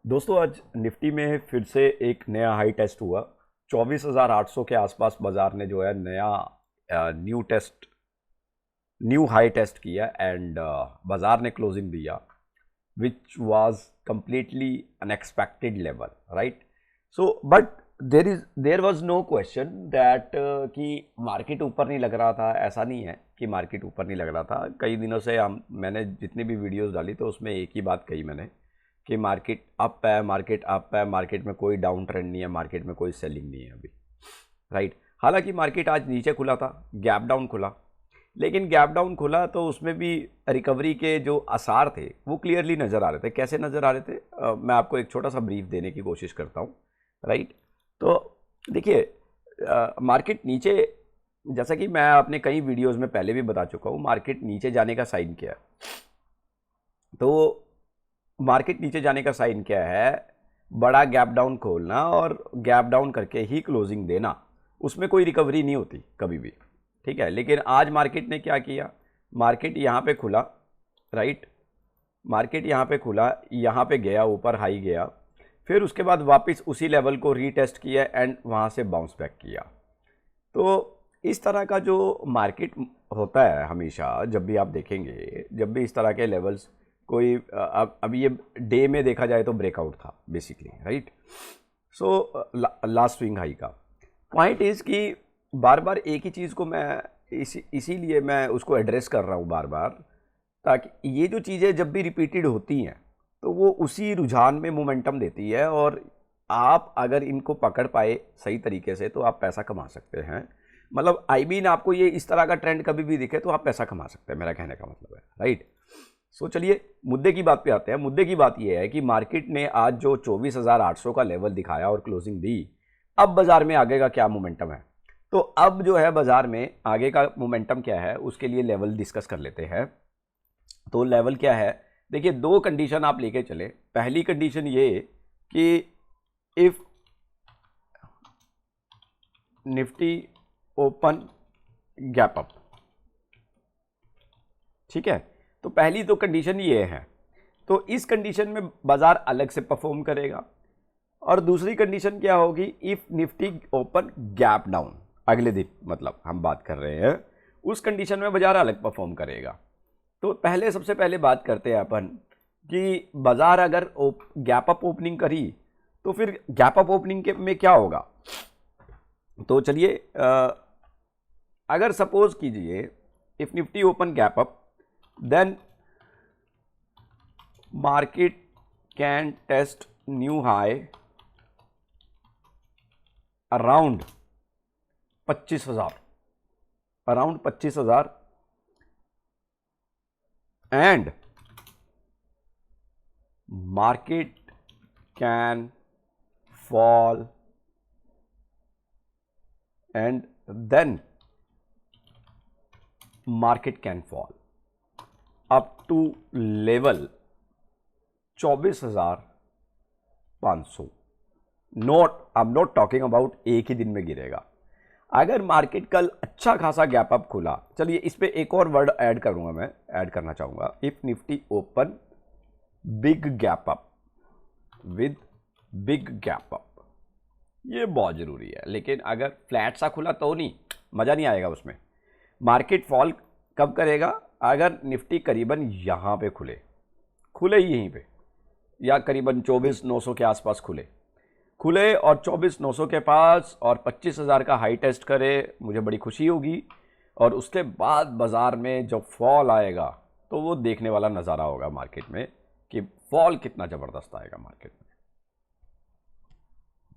दोस्तों आज निफ्टी में फिर से एक नया हाई टेस्ट हुआ। 24,800 के आसपास बाजार ने जो है नया न्यू हाई टेस्ट किया एंड बाजार ने क्लोजिंग दिया which was completely unexpected level, right. So but there was no question that कि मार्केट ऊपर नहीं लग रहा था। ऐसा नहीं है कि मार्केट ऊपर नहीं लग रहा था। कई दिनों से मैंने जितनी भी वीडियोस डाली तो उसमें एक ही बात कही मैंने कि मार्केट अप है, मार्केट अप है, मार्केट में कोई डाउन ट्रेंड नहीं है, मार्केट में कोई सेलिंग नहीं है अभी, राइट। हालांकि मार्केट आज नीचे खुला था, गैप डाउन खुला, लेकिन गैप डाउन खुला तो उसमें भी रिकवरी के जो आसार थे वो क्लियरली नज़र आ रहे थे। कैसे नज़र आ रहे थे, मैं आपको एक छोटा सा ब्रीफ देने की कोशिश करता हूँ, राइट। तो देखिए, मार्केट नीचे, जैसा कि मैं अपने कई वीडियोस में पहले भी बता चुका हूँ, मार्केट नीचे जाने का साइन क्या है। तो मार्केट नीचे जाने का साइन क्या है, बड़ा गैप डाउन खोलना और गैप डाउन करके ही क्लोजिंग देना, उसमें कोई रिकवरी नहीं होती कभी भी, ठीक है। लेकिन आज मार्केट ने क्या किया, मार्केट यहाँ पे खुला, राइट, मार्केट यहाँ पे खुला, यहाँ पे गया, ऊपर हाई गया, फिर उसके बाद वापस उसी लेवल को रीटेस्ट किया एंड वहाँ से बाउंस बैक किया। तो इस तरह का जो मार्केट होता है हमेशा, जब भी आप देखेंगे, जब भी इस तरह के लेवल्स कोई अब ये डे में देखा जाए तो ब्रेकआउट था basically, right. So last swing high का पॉइंट इज़ कि बार बार एक ही चीज़ को मैं इसीलिए मैं उसको एड्रेस कर रहा हूँ बार बार, ताकि ये जो चीज़ें जब भी रिपीटेड होती हैं तो वो उसी रुझान में मोमेंटम देती है, और आप अगर इनको पकड़ पाए सही तरीके से तो आप पैसा कमा सकते हैं। मतलब आई मीन आपको ये इस तरह का ट्रेंड कभी भी दिखे तो आप पैसा कमा सकते हैं, मेरा कहने का मतलब है, राइट। सो चलिए मुद्दे की बात पे आते हैं। मुद्दे की बात यह है कि मार्केट ने आज जो 24,800 का लेवल दिखाया और क्लोजिंग दी, अब बाजार में आगे का क्या मोमेंटम है। तो अब जो है बाजार में आगे का मोमेंटम क्या है, उसके लिए लेवल डिस्कस कर लेते हैं। तो लेवल क्या है, देखिए दो कंडीशन आप लेके चले। पहली कंडीशन ये कि if Nifty open gap up, ठीक है, तो पहली तो कंडीशन ये है। तो इस कंडीशन में बाजार अलग से परफॉर्म करेगा। और दूसरी कंडीशन क्या होगी, if Nifty open gap down, अगले दिन मतलब हम बात कर रहे हैं, उस कंडीशन में बाजार अलग परफॉर्म करेगा। तो पहले सबसे पहले बात करते हैं अपन कि बाजार अगर गैप अप ओपनिंग करी तो फिर गैप अप ओपनिंग के में क्या होगा। तो चलिए, अगर सपोज कीजिए if Nifty open gap up, then market can test new high around 25,000, around 25,000 and market can fall and then market can fall up to level 24,500। I am not talking about एक ही दिन में गिरेगा। अगर मार्केट कल अच्छा खासा गैप अप खुला, चलिए इस पे एक और वर्ड ऐड करूंगा, मैं ऐड करना चाहूंगा, if Nifty open big gap up with big gap up, ये बहुत जरूरी है। लेकिन अगर फ्लैट सा खुला तो नहीं, मजा नहीं आएगा उसमें। मार्केट फॉल कब करेगा, अगर निफ्टी करीबन यहाँ पे खुले ही यहीं पे, या करीबन 24,900 के आसपास खुले और 24,900 के पास और 25,000 का हाई टेस्ट करे, मुझे बड़ी खुशी होगी। और उसके बाद बाजार में जब फॉल आएगा तो वो देखने वाला नज़ारा होगा मार्केट में कि फॉल कितना ज़बरदस्त आएगा मार्केट में,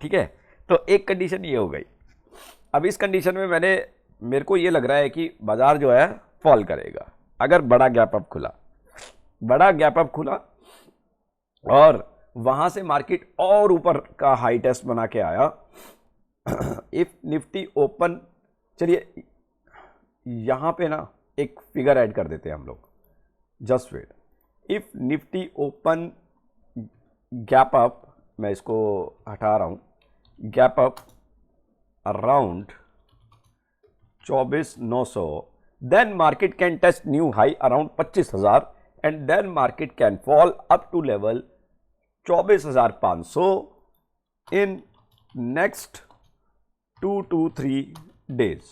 ठीक है। तो एक कंडीशन ये हो गई। अब इस कंडीशन में मेरे को ये लग रहा है कि बाजार जो है फॉल करेगा अगर बड़ा गैप अप खुला और वहां से मार्केट और ऊपर का हाई टेस्ट बना के आया। इफ निफ्टी ओपन, चलिए यहां पे ना एक फिगर ऐड कर देते हैं हम लोग, just wait. If Nifty open gap up, मैं इसको हटा रहा हूं, gap up around 24,900, then market can test new high around 25,000 and then market can fall up to level 24,500 in next 2 to 3 days।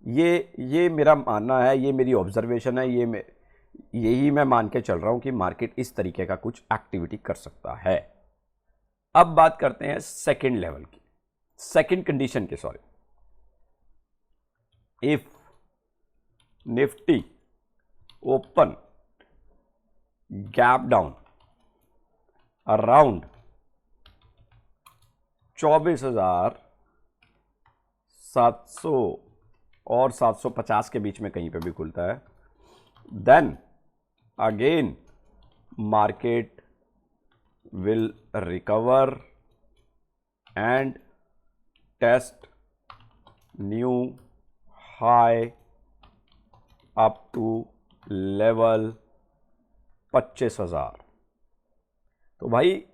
ये मेरा मानना है, ये मेरी ऑब्जर्वेशन है, यही मैं मान के चल रहा हूं कि मार्केट इस तरीके का कुछ एक्टिविटी कर सकता है। अब बात करते हैं सेकंड लेवल की, सेकंड कंडीशन की, sorry. If Nifty open gap down around 24,700 और 750 के बीच में कहीं पे भी खुलता है, then again market will recover and test new high up to level 25,000। तो भाई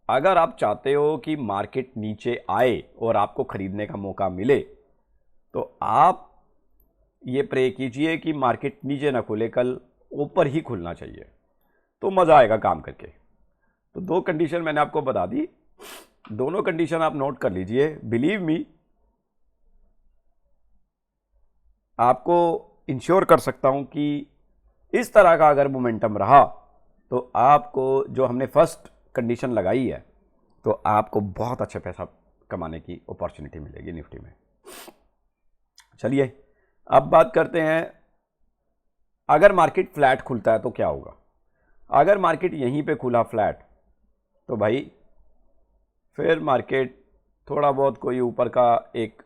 अगर आप चाहते हो कि मार्केट नीचे आए और आपको खरीदने का मौका मिले, तो आप ये प्रे कीजिए कि मार्केट नीचे ना खुले, कल ऊपर ही खुलना चाहिए, तो मज़ा आएगा काम करके। तो दो कंडीशन मैंने आपको बता दी, दोनों कंडीशन आप नोट कर लीजिए। बिलीव मी, आपको इंश्योर कर सकता हूं कि इस तरह का अगर मोमेंटम रहा तो आपको, जो हमने फर्स्ट कंडीशन लगाई है, तो आपको बहुत अच्छा पैसा कमाने की अपॉर्चुनिटी मिलेगी निफ्टी में। चलिए अब बात करते हैं, अगर मार्केट फ्लैट खुलता है तो क्या होगा। अगर मार्केट यहीं पे खुला फ्लैट, तो भाई फिर मार्केट थोड़ा बहुत कोई ऊपर का एक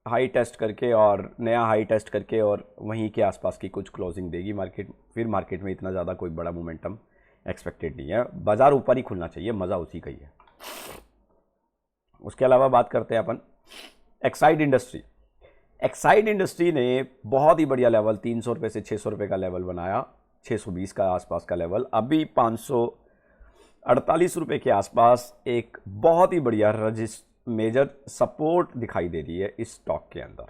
हाई टेस्ट करके और नया हाई टेस्ट करके और वहीं के आसपास की कुछ क्लोजिंग देगी मार्केट। फिर मार्केट में इतना ज़्यादा कोई बड़ा मोमेंटम एक्सपेक्टेड नहीं है, बाजार ऊपर ही खुलना चाहिए, मज़ा उसी का ही है। उसके अलावा बात करते हैं अपन एक्साइड इंडस्ट्री। एक्साइड इंडस्ट्री ने बहुत ही बढ़िया लेवल 300 रुपये से 600 रुपये का लेवल बनाया, 620 का आसपास का लेवल, अभी 548 रुपये के आसपास एक बहुत ही बढ़िया मेजर सपोर्ट दिखाई दे रही है इस स्टॉक के अंदर,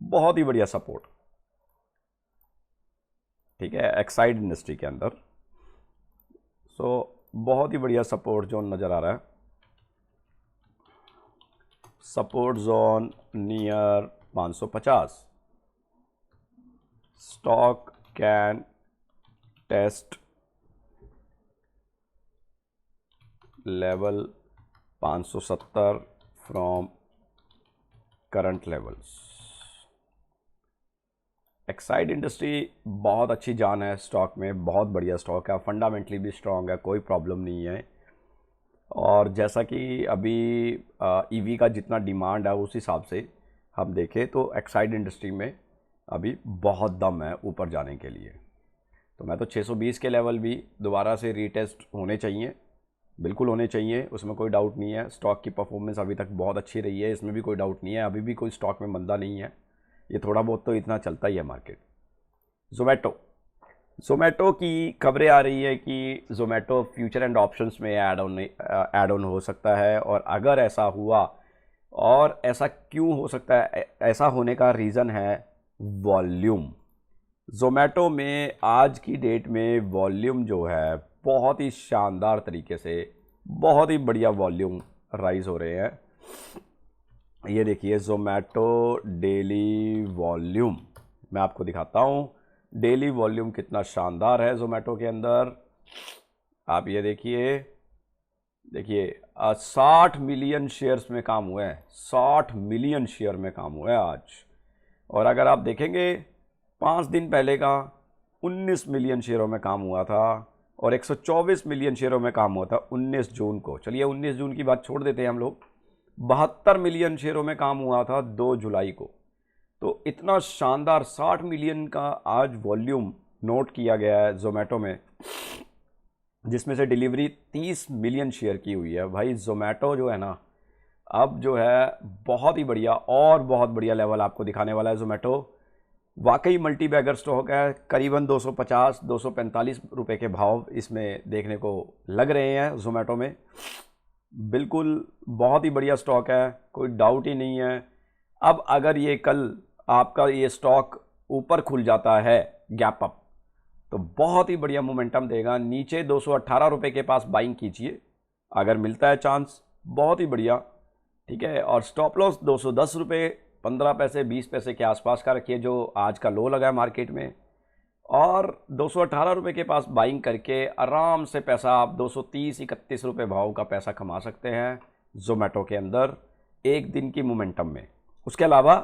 बहुत ही बढ़िया सपोर्ट, ठीक है, एक्साइड इंडस्ट्री के अंदर। सो बहुत ही बढ़िया सपोर्ट जोन नज़र आ रहा है, support zone near 550। Stock can test level 570 from current levels. Exide industry बहुत अच्छी जान है स्टॉक में, बहुत बढ़िया स्टॉक है, फंडामेंटली भी स्ट्रॉन्ग है, कोई प्रॉब्लम नहीं है। और जैसा कि अभी ईवी का जितना डिमांड है उस हिसाब से हम देखें तो एक्साइड इंडस्ट्री में अभी बहुत दम है ऊपर जाने के लिए। तो मैं तो 620 के लेवल भी दोबारा से रीटेस्ट होने चाहिए, बिल्कुल होने चाहिए, उसमें कोई डाउट नहीं है। स्टॉक की परफॉर्मेंस अभी तक बहुत अच्छी रही है, इसमें भी कोई डाउट नहीं है, अभी भी कोई स्टॉक में मंदा नहीं है, ये थोड़ा बहुत तो इतना चलता ही है मार्केट। जोमेटो की खबरें आ रही है कि जोमेटो फ्यूचर एंड ऑप्शंस में ऐड ऑन हो सकता है, और अगर ऐसा हुआ, और ऐसा क्यों हो सकता है, ऐसा होने का रीज़न है वॉल्यूम। जोमेटो में आज की डेट में वॉल्यूम जो है बहुत ही शानदार तरीके से, बहुत ही बढ़िया वॉल्यूम राइज हो रहे हैं। ये देखिए जोमेटो डेली वॉल्यूम, मैं आपको दिखाता हूँ डेली वॉल्यूम कितना शानदार है जोमेटो के अंदर। आप ये देखिए 60 मिलियन शेयर्स में काम हुए हैं, 60 मिलियन शेयर में काम हुआ है आज। और अगर आप देखेंगे 5 दिन पहले का 19 मिलियन शेयरों में काम हुआ था, और 124 मिलियन शेयरों में काम हुआ था 19 जून को। चलिए 19 जून की बात छोड़ देते हैं हम लोग, 72 मिलियन शेयरों में काम हुआ था 2 जुलाई को। तो इतना शानदार 60 मिलियन का आज वॉल्यूम नोट किया गया है जोमेटो में, जिसमें से डिलीवरी 30 मिलियन शेयर की हुई है। भाई जोमेटो जो है ना, अब जो है बहुत ही बढ़िया, और बहुत बढ़िया लेवल आपको दिखाने वाला है जोमेटो। वाकई मल्टी बैगर स्टॉक है, करीबन 250-245 रुपये के भाव इसमें देखने को लग रहे हैं जोमेटो में। बिल्कुल बहुत ही बढ़िया स्टॉक है, कोई डाउट ही नहीं है। अब अगर ये कल आपका ये स्टॉक ऊपर खुल जाता है गैप अप, तो बहुत ही बढ़िया मोमेंटम देगा। नीचे 218 रुपये के पास बाइंग कीजिए अगर मिलता है चांस, बहुत ही बढ़िया, ठीक है। और स्टॉप लॉस 210 रुपये 15 पैसे 20 पैसे के आसपास का रखिए, जो आज का लो लगा है मार्केट में। और 218 रुपये के पास बाइंग करके आराम से पैसा आप 230-31 रुपये भाव का पैसा कमा सकते हैं जोमेटो के अंदर एक दिन की मोमेंटम में। उसके अलावा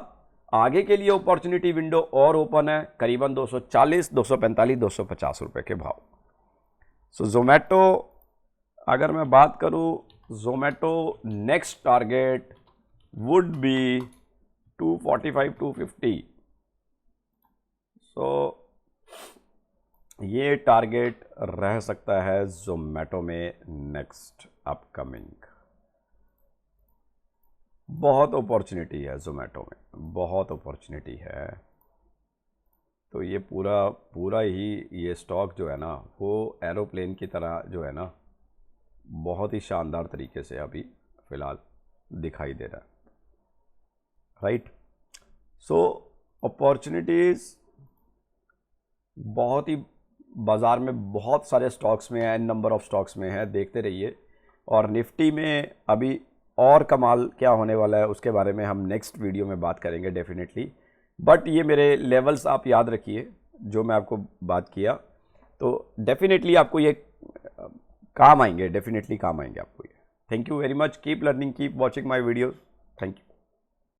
आगे के लिए अपॉर्चुनिटी विंडो और ओपन है, करीबन 240, 245, 250 रुपये के भाव। सो जोमेटो अगर मैं बात करूं, Zomato next target would be 245, 250। सो ये टारगेट रह सकता है जोमेटो में नेक्स्ट अपकमिंग। बहुत अपॉर्चुनिटी है जोमेटो में, बहुत अपॉर्चुनिटी है। तो ये पूरा ही ये स्टॉक जो है ना, वो एरोप्लेन की तरह जो है ना, बहुत ही शानदार तरीके से अभी फ़िलहाल दिखाई दे रहा है, राइट। सो अपॉर्चुनिटीज़ बहुत ही बाज़ार में बहुत सारे स्टॉक्स में है, नंबर ऑफ़ स्टॉक्स में है, देखते रहिए। और निफ्टी में अभी और कमाल क्या होने वाला है उसके बारे में हम नेक्स्ट वीडियो में बात करेंगे डेफिनेटली। बट ये मेरे लेवल्स आप याद रखिए जो मैं आपको बात किया, तो डेफिनेटली आपको ये काम आएंगे, डेफिनेटली काम आएंगे आपको ये। Thank you very much, keep learning, keep watching my videos, thank you.